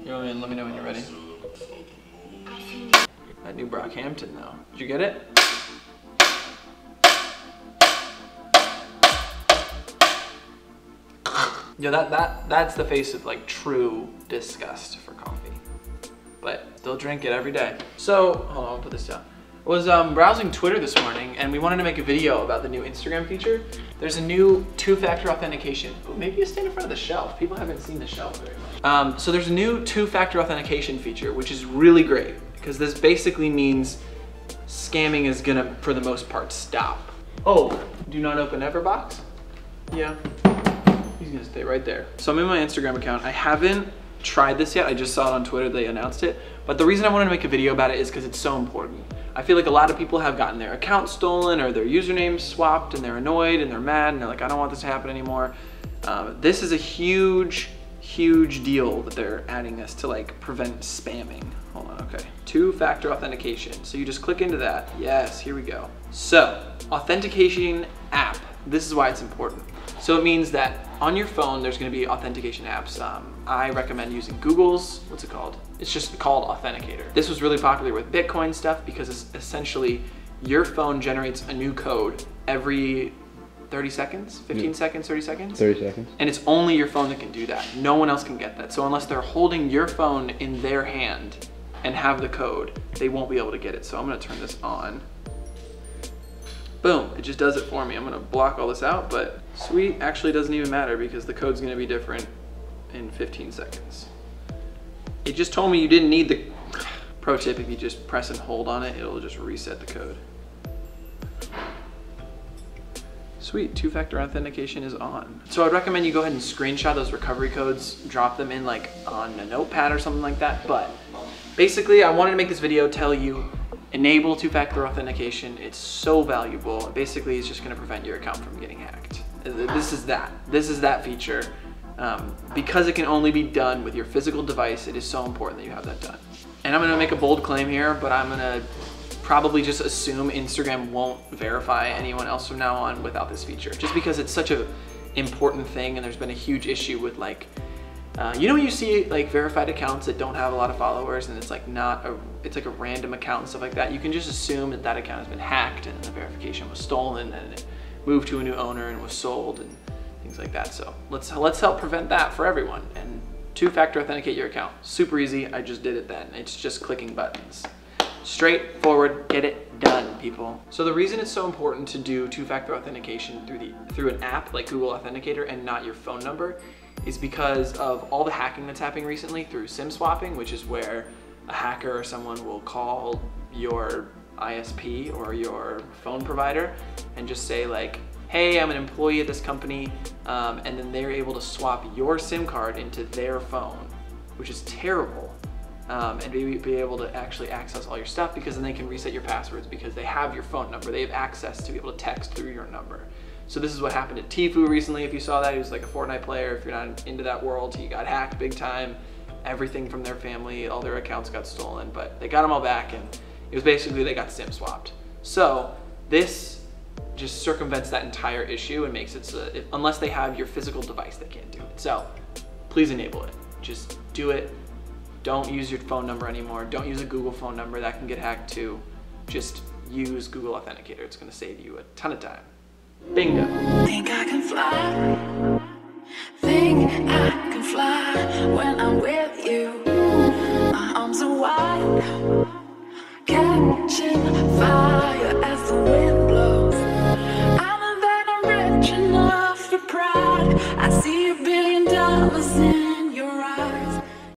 Yo, man, let me know when you're ready. That new Brockhampton though. Did you get it? Yo, that's the face of like true disgust for coffee. But still drink it every day. So, hold on, I'll put this down. I was browsing Twitter this morning and we wanted to make a video about the new Instagram feature. There's a new two-factor authentication. Ooh, maybe you stand in front of the shelf. People haven't seen the shelf very much. So there's a new two-factor authentication feature, which is really great because this basically means scamming is gonna, for the most part, stop. Oh, do not open ever box? Yeah, he's gonna stay right there. So I'm in my Instagram account. I haven't tried this yet. I just saw it on Twitter, they announced it. But the reason I wanted to make a video about it is because it's so important. I feel like a lot of people have gotten their account stolen or their usernames swapped and they're annoyed and they're mad and they're like, I don't want this to happen anymore. This is a huge deal that they're adding this to like prevent spamming. Hold on, okay. Two-factor authentication. So you just click into that. Yes, here we go. So, authentication app. This is why it's important. So it means that on your phone, there's gonna be authentication apps. I recommend using Google's, what's it called? It's just called Authenticator. This was really popular with Bitcoin stuff because it's essentially your phone generates a new code every 30 seconds, 15 seconds, 30 seconds? 30 seconds. And it's only your phone that can do that. No one else can get that. So unless they're holding your phone in their hand and have the code, they won't be able to get it. So I'm gonna turn this on. Boom, it just does it for me. I'm gonna block all this out, but sweet, actually doesn't even matter because the code's gonna be different in 15 seconds. It just told me you didn't need the, pro tip, if you just press and hold on it, it'll just reset the code. Sweet, two-factor authentication is on. So I'd recommend you go ahead and screenshot those recovery codes, drop them in like on a notepad or something like that. But basically I wanted to make this video tell you, enable two-factor authentication. It's so valuable. Basically it's just gonna prevent your account from getting hacked. This is that feature. Because it can only be done with your physical device, it is so important that you have that done. And I'm gonna make a bold claim here, but I'm gonna probably just assume Instagram won't verify anyone else from now on without this feature, just because it's such a important thing and there's been a huge issue with like, you know when you see like verified accounts that don't have a lot of followers and it's like it's like a random account and stuff like that, you can just assume that that account has been hacked and the verification was stolen and it moved to a new owner and was sold and things like that. So let's help prevent that for everyone and two-factor authenticate your account. Super easy, I just did it then. It's just clicking buttons. Straightforward, get it done, people. So the reason it's so important to do two-factor authentication through an app like Google Authenticator and not your phone number is because of all the hacking that's happening recently through SIM swapping, which is where a hacker or someone will call your ISP or your phone provider and just say like, hey, I'm an employee at this company, and then they're able to swap your SIM card into their phone, which is terrible. And be able to actually access all your stuff because then they can reset your passwords because they have your phone number. They have access to be able to text through your number. So this is what happened to Tfue recently. If you saw that, he was like a Fortnite player. If you're not into that world, he got hacked big time. Everything from their family, all their accounts got stolen, but they got them all back and it was basically they got SIM swapped. So this just circumvents that entire issue and makes it so that unless they have your physical device, they can't do it. So please enable it. Just do it. Don't use your phone number anymore. Don't use a Google phone number, that can get hacked too. Just use Google Authenticator. It's gonna save you a ton of time. Bingo. Think I can fly. Think I can fly when I'm with you. My arms are wide, catching fire as the wind blows. I know that I'm rich enough for pride. I see $1 billion in